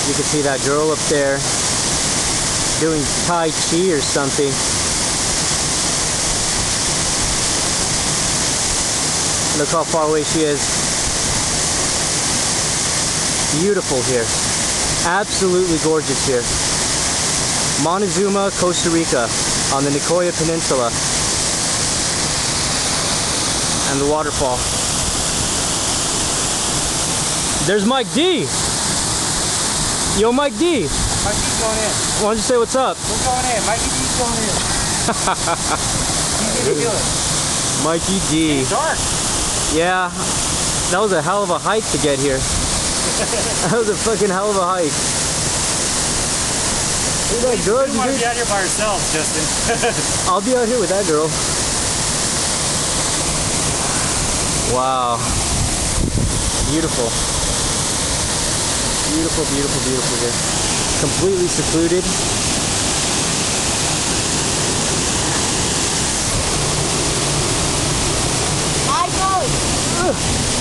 You can see that girl up there doing Tai Chi or something. Look how far away she is. Beautiful here. Absolutely gorgeous here. Montezuma, Costa Rica, on the Nicoya Peninsula. And the waterfall. There's Mike D. Yo, Mike D. Mike D's going in. Why don't you say what's up? We're going in. Mikey D's going in. He's gonna do it. Mikey D. It's dark. Yeah, that was a hell of a hike to get here. That was a fucking hell of a hike. Isn't that good? We want to be out here by ourselves, Justin. I'll be out here with that girl. Wow. Beautiful. Beautiful, beautiful, beautiful here. Completely secluded. Michael!